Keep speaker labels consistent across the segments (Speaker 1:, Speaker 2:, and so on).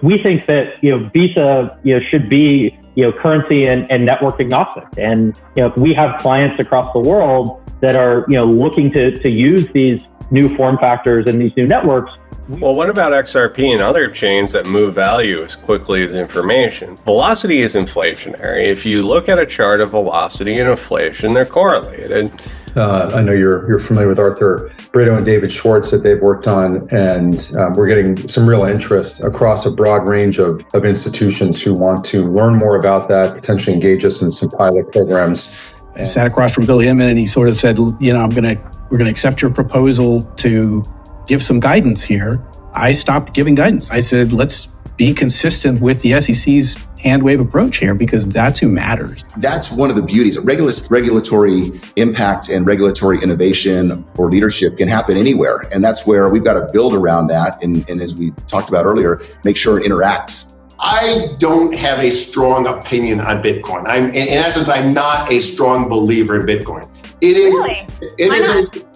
Speaker 1: we think that, Visa, should be, currency and network agnostic. And, we have clients across the world that are, looking to use these new form factors and these new networks.
Speaker 2: Well, what about XRP and other chains that move value as quickly as information? Velocity is inflationary. If you look at a chart of velocity and inflation, they're correlated.
Speaker 3: I know you're familiar with Arthur Brito and David Schwartz that they've worked on, and we're getting some real interest across a broad range of institutions who want to learn more about that, potentially engage us in some pilot programs.
Speaker 4: I sat across from Bill Hinman and he sort of said, we're going to accept your proposal to give some guidance here. I stopped giving guidance. I said, let's be consistent with the SEC's hand wave approach here, because that's who matters.
Speaker 5: That's one of the beauties. Regulatory impact and regulatory innovation or leadership can happen anywhere. And that's where we've got to build around that. And as we talked about earlier, make sure it interacts.
Speaker 6: I don't have a strong opinion on Bitcoin. In essence, I'm not a strong believer in Bitcoin. It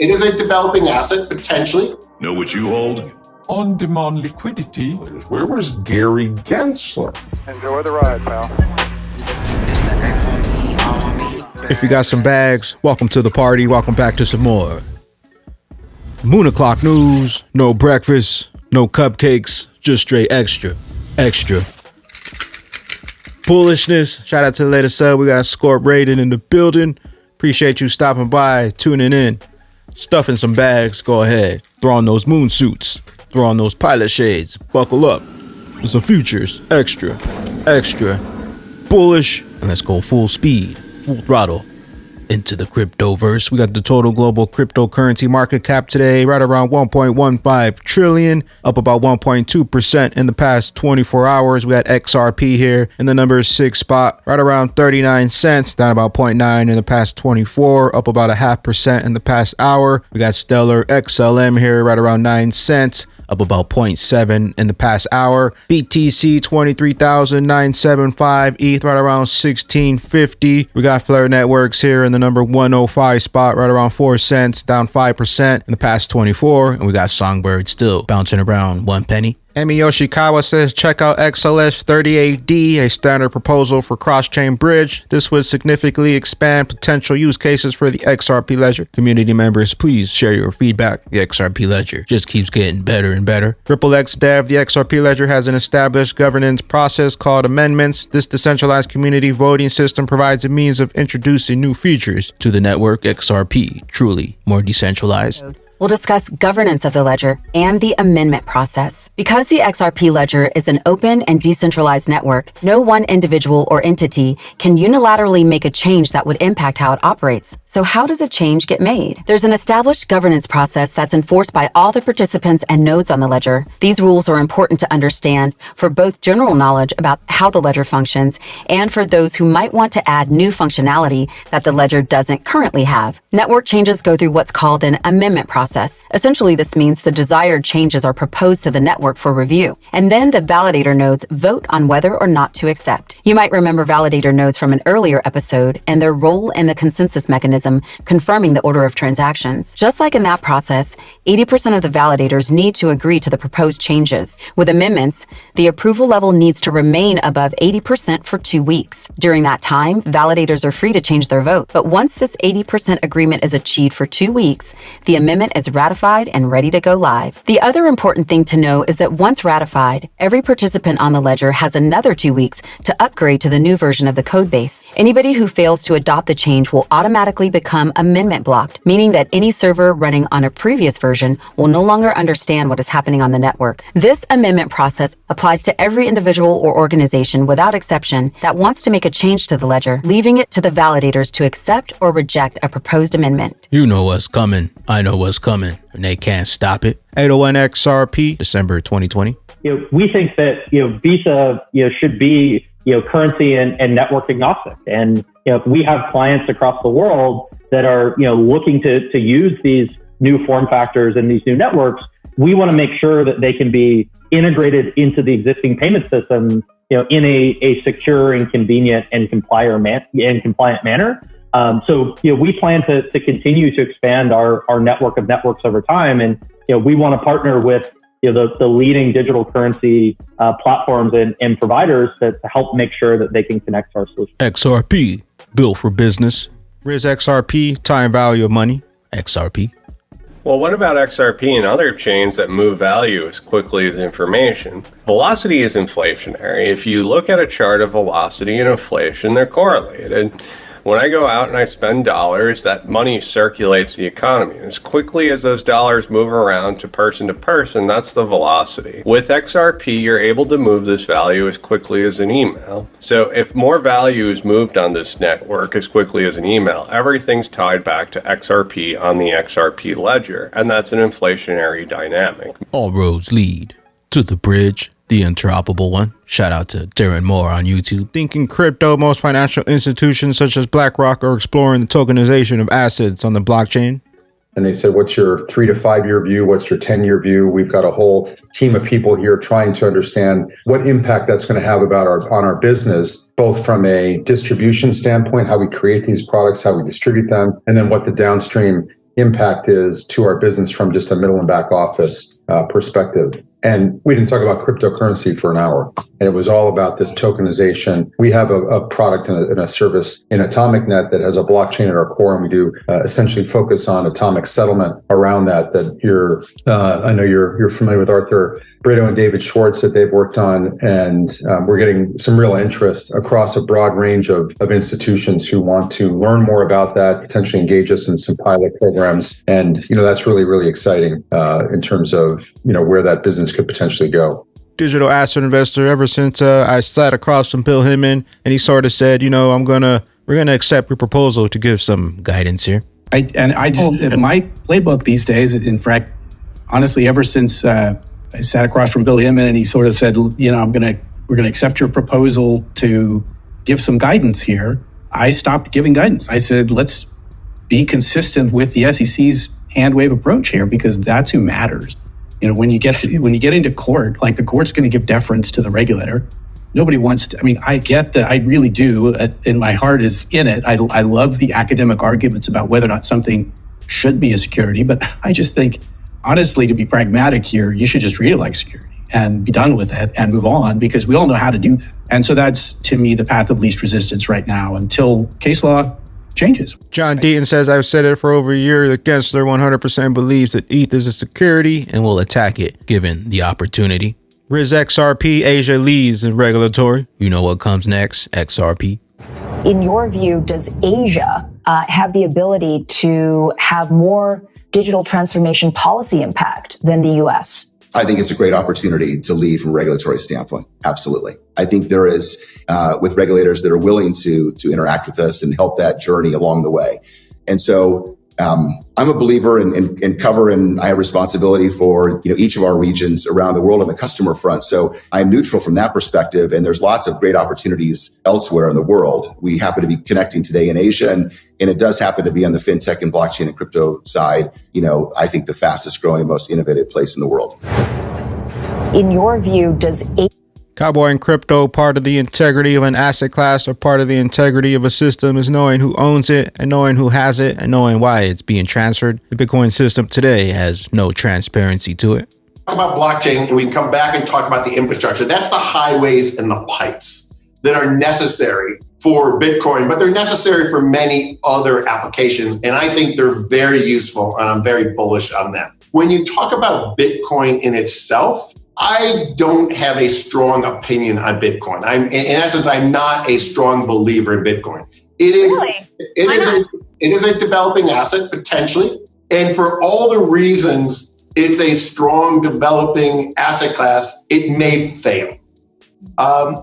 Speaker 6: is a developing asset, potentially.
Speaker 7: Know what you hold?
Speaker 8: On-demand liquidity. Where was Gary Gensler?
Speaker 9: Enjoy the ride, pal.
Speaker 10: If you got some bags, welcome to the party. Welcome back to some more Moon o'clock news. No breakfast, no cupcakes, just straight extra bullishness. Shout out to the latest sub. We got XCORE rated in the building. Appreciate you stopping by, tuning in, stuffing some bags. Go ahead, throw on those moon suits, throw on those pilot shades, buckle up. There's some futures, extra bullish, and let's go full speed, full throttle into the cryptoverse. We got the total global cryptocurrency market cap today right around 1.15 trillion, up about 1.2% in the past 24 hours. We got XRP here in the number 6 spot, right around 39 cents, down about 0.9 in the past 24, up about 0.5% in the past hour. We got Stellar XLM here right around 9 cents, up about 0.7 in the past hour. BTC 23,975, ETH right around 1650. We got Flare Networks here in the number 105 spot, right around 4 cents, down 5% in the past 24. And we got Songbird still bouncing around 1 penny. Emi Yoshikawa says, check out XLIST 38D, a standard proposal for cross-chain bridge. This would significantly expand potential use cases for the XRP ledger. Community members, please share your feedback. The XRP ledger just keeps getting better and better. RippleX Dev, the XRP ledger has an established governance process called amendments. This decentralized community voting system provides a means of introducing new features to the network. XRP, truly more decentralized.
Speaker 11: We'll discuss governance of the ledger and the amendment process. Because the XRP ledger is an open and decentralized network, no one individual or entity can unilaterally make a change that would impact how it operates. So how does a change get made? There's an established governance process that's enforced by all the participants and nodes on the ledger. These rules are important to understand for both general knowledge about how the ledger functions and for those who might want to add new functionality that the ledger doesn't currently have. Network changes go through what's called an amendment process. Essentially, this means the desired changes are proposed to the network for review, and then the validator nodes vote on whether or not to accept. You might remember validator nodes from an earlier episode and their role in the consensus mechanism confirming the order of transactions. Just like in that process, 80% of the validators need to agree to the proposed changes. With amendments, the approval level needs to remain above 80% for 2 weeks. During that time, validators are free to change their vote, but once this 80% agreement is achieved for 2 weeks, the amendment is ratified and ready to go live. The other important thing to know is that once ratified, every participant on the ledger has another 2 weeks to upgrade to the new version of the code base. Anybody who fails to adopt the change will automatically become amendment blocked, meaning that any server running on a previous version will no longer understand what is happening on the network. This amendment process applies to every individual or organization without exception that wants to make a change to the ledger, leaving it to the validators to accept or reject a proposed amendment.
Speaker 10: You know what's coming. I know what's coming, and they can't stop it. 801 XRP, December 2020.
Speaker 1: We think that Visa should be currency and network agnostic, and we have clients across the world that are looking to use these new form factors and these new networks. We want to make sure that they can be integrated into the existing payment system, in a secure and convenient and compliant manner. So we plan to continue to expand our network of networks over time, and we want to partner with the leading digital currency platforms and providers to help make sure that they can connect to our solution.
Speaker 10: XRP, built for business. Riz XRP, time value of money. XRP.
Speaker 2: Well, what about XRP and other chains that move value as quickly as information? Velocity is inflationary. If you look at a chart of velocity and inflation, they're correlated. When I go out and I spend dollars, that money circulates the economy. As quickly as those dollars move around to person, that's the velocity. With XRP, you're able to move this value as quickly as an email. So if more value is moved on this network as quickly as an email, everything's tied back to XRP on the XRP ledger, and that's an inflationary dynamic.
Speaker 10: All roads lead to the bridge. The interoperable one. Shout out to Darren Moore on YouTube. Thinking crypto, most financial institutions such as BlackRock are exploring the tokenization of assets on the blockchain.
Speaker 3: And they said, what's your 3 to 5 year view? What's your 10-year view? We've got a whole team of people here trying to understand what impact that's going to have on our business, both from a distribution standpoint, how we create these products, how we distribute them, and then what the downstream impact is to our business from just a middle and back office perspective. And we didn't talk about cryptocurrency for an hour. And it was all about this tokenization. We have a product and a service in AtomicNet that has a blockchain at our core, and we do essentially focus on atomic settlement around that I know you're familiar with Arthur Brito and David Schwartz that they've worked on. And we're getting some real interest across a broad range of institutions who want to learn more about that, potentially engage us in some pilot programs. And, that's really, really exciting in terms of, where that business could potentially go.
Speaker 10: Digital asset investor ever since I sat across from Bill Hinman and he sort of said, we're gonna accept your proposal to give some guidance here.
Speaker 4: My playbook these days, in fact, honestly, ever since I sat across from Bill Hinman and he sort of said, we're gonna accept your proposal to give some guidance here, I stopped giving guidance. I said, let's be consistent with the SEC's hand wave approach here, because that's who matters. When you get into court, like the court's going to give deference to the regulator. Nobody wants to. I get that. I really do. And my heart is in it. I love the academic arguments about whether or not something should be a security. But I just think, honestly, to be pragmatic here, you should just treat it like security and be done with it and move on, because we all know how to do that. And so that's, to me, the path of least resistance right now until case law changes.
Speaker 10: John Deaton says, I've said it for over a year. The Gensler 100% believes that ETH is a security and will attack it given the opportunity. Riz XRP, Asia leads in regulatory. You know what comes next, XRP.
Speaker 7: In your view, does Asia have the ability to have more digital transformation policy impact than the US?
Speaker 5: I think it's a great opportunity to lead from a regulatory standpoint. Absolutely. I think there is, with regulators that are willing to interact with us and help that journey along the way. And so I'm a believer in cover, and I have responsibility for each of our regions around the world on the customer front. So I'm neutral from that perspective, and there's lots of great opportunities elsewhere in the world. We happen to be connecting today in Asia, and it does happen to be on the fintech and blockchain and crypto side. I think the fastest growing, most innovative place in the world.
Speaker 7: In your view, does
Speaker 10: Cowboy in crypto, part of the integrity of an asset class or part of the integrity of a system is knowing who owns it and knowing who has it and knowing why it's being transferred. The Bitcoin system today has no transparency to it.
Speaker 6: Talk about blockchain, and we can come back and talk about the infrastructure. That's the highways and the pipes that are necessary for Bitcoin, but they're necessary for many other applications. And I think they're very useful, and I'm very bullish on them. When you talk about Bitcoin in itself, I don't have a strong opinion on Bitcoin. In essence, I'm not a strong believer in Bitcoin. It is a developing asset potentially, and for all the reasons it's a strong developing asset class, it may fail.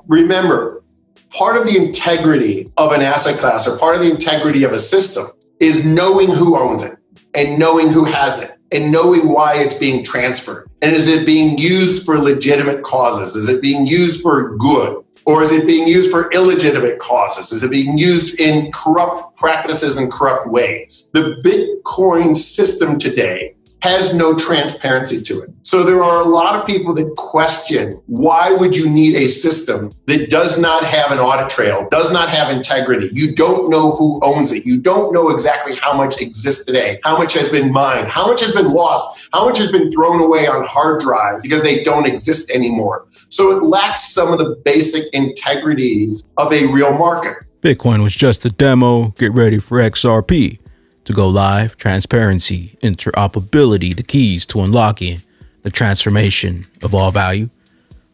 Speaker 6: Remember, part of the integrity of an asset class or part of the integrity of a system is knowing who owns it and knowing who has it and knowing why it's being transferred. And is it being used for legitimate causes? Is it being used for good? Or is it being used for illegitimate causes? Is it being used in corrupt practices and corrupt ways? The Bitcoin system today has no transparency to it. So there are a lot of people that question, why would you need a system that does not have an audit trail, does not have integrity? You don't know who owns it. You don't know exactly how much exists today, how much has been mined, how much has been lost, how much has been thrown away on hard drives because they don't exist anymore. So it lacks some of the basic integrities of a real market.
Speaker 10: Bitcoin was just a demo. Get ready for XRP to go live. Transparency, interoperability, the keys to unlocking the transformation of all value.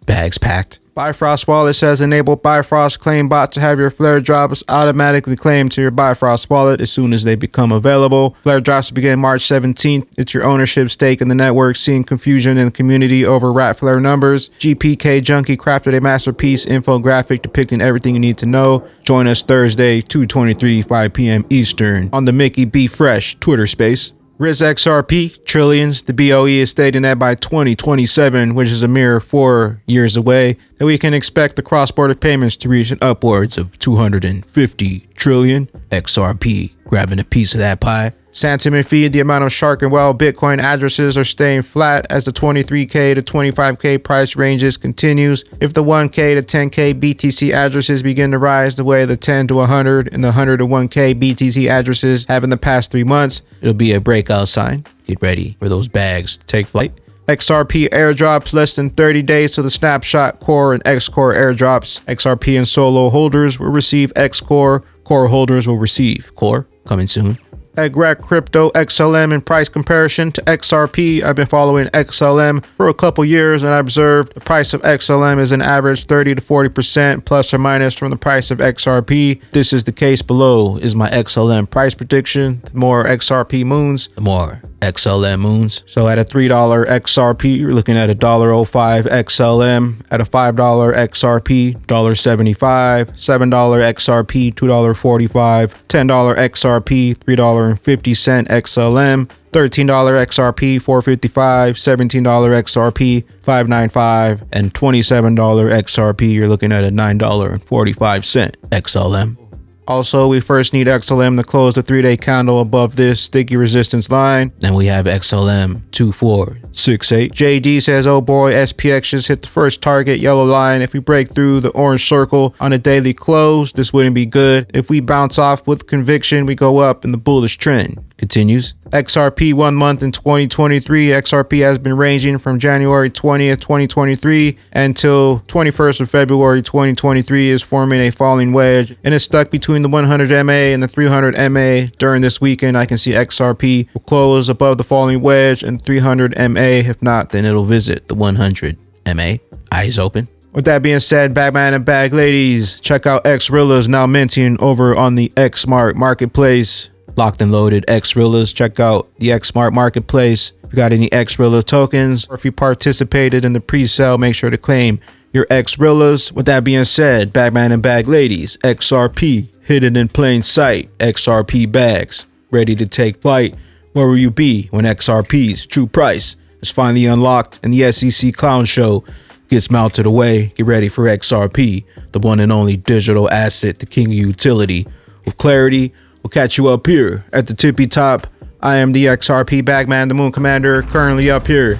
Speaker 10: Bags packed. Bifrost Wallet says enable Bifrost Claim Bot to have your Flare drops automatically claimed to your Bifrost wallet as soon as they become available. Flare drops begin March 17th. It's your ownership stake in the network. Seeing confusion in the community over rat Flare numbers. GPK Junkie crafted a masterpiece infographic depicting everything you need to know. Join us Thursday, 2:23, 5 p.m. Eastern on the Mickey B. Fresh Twitter space. Riz XRP, trillions. The BOE is stating that by 2027, which is a mere 4 years away, that we can expect the cross-border payments to reach upwards of 250 trillion. XRP grabbing a piece of that pie. Sentiment feed, the amount of shark and whale Bitcoin addresses are staying flat as the 23K to 25K price ranges continues. If the 1K to 10K BTC addresses begin to rise the way the 10 to 100 and the 100 to 1K BTC addresses have in the past 3 months, it'll be a breakout sign. Get ready for those bags to take flight. XRP airdrops less than 30 days to the snapshot core and xCORE airdrops. XRP and solo holders will receive xCORE. Core holders will receive core. Coming soon. XRP Crypto XLM in price comparison to XRP. I've been following XLM for a couple years and I observed the price of XLM is an average 30 to 40% plus or minus from the price of XRP. This is the case below is my XLM price prediction. The more XRP moons, the more XLM moons. So at a $3 XRP, you're looking at $1.05 XLM. At a $5 XRP, $1.75. $7 XRP, $2.45. $10 XRP, $3.50 XLM. $13 XRP, $4.55. $17 XRP, $5.95. And $27 XRP, you're looking at a $9.45 XLM. Also, we first need XLM to close the 3-day candle above this sticky resistance line. Then we have XLM 2468. JD says, oh boy, SPX just hit the first target yellow line. If we break through the orange circle on a daily close, this wouldn't be good. If we bounce off with conviction, we go up in the bullish trend. Continues. XRP 1 month in 2023. XRP has been ranging from January 20th, 2023 until 21st of February 2023 is forming a falling wedge and is stuck between the 100 MA and the 300 MA. During this weekend, I can see XRP will close above the falling wedge and 300 MA. If not, then it'll visit the 100 MA. Eyes open. With that being said, Bagman and Bag Ladies, check out XRillaz now minting over on the XSmart Marketplace. Locked and loaded XRillaz. Check out the XSmart Marketplace. If you got any XRillaz tokens or if you participated in the pre-sale, make sure to claim your XRillaz. With that being said, Bagman and Bag Ladies, XRP hidden in plain sight. XRP bags ready to take flight. Where will you be when XRP's true price is finally unlocked and the SEC clown show gets melted away? Get ready for XRP, the one and only digital asset, the king of utility. With clarity, we'll catch you up here at the tippy top. I am the XRP Bagman, the Moon Commander, currently up here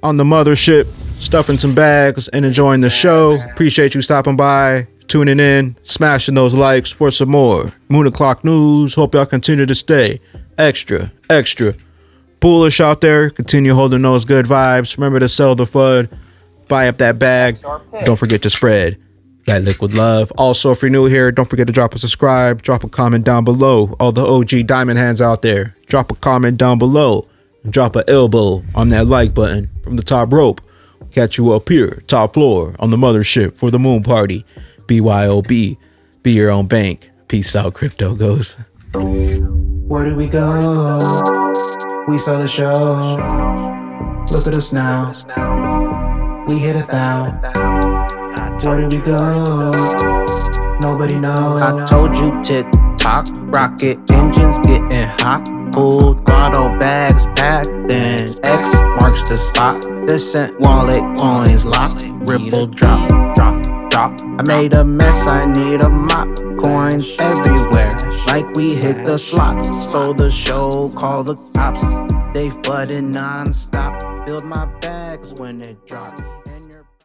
Speaker 10: on the mothership, stuffing some bags and enjoying the show. Appreciate you stopping by, tuning in, smashing those likes for some more Moon O'Clock news. Hope y'all continue to stay extra bullish out there. Continue holding those good vibes. Remember to sell the FUD, buy up that bag. Don't forget to spread that liquid love. Also, if you're new here, don't forget to drop a subscribe, drop a comment down below. All the OG diamond hands out there, drop a comment down below, and drop an elbow on that like button from the top rope. Catch you up here, top floor, on the mothership for the moon party. BYOB, be your own bank. Peace out, crypto goes.
Speaker 9: Where do we go? We saw the show. Look at us now. We hit 1,000. Where do we go? Nobody knows.
Speaker 12: I told you tick-tock, rocket engines getting hot. Pulled grotto bags packed, then X marks the spot. The cent wallet coins locked. Ripple drop. I made a mess, I need a mop. Coins everywhere, like we hit the slots. Stole the show, call the cops. they flooding non-stop. Filled my bags when it dropped.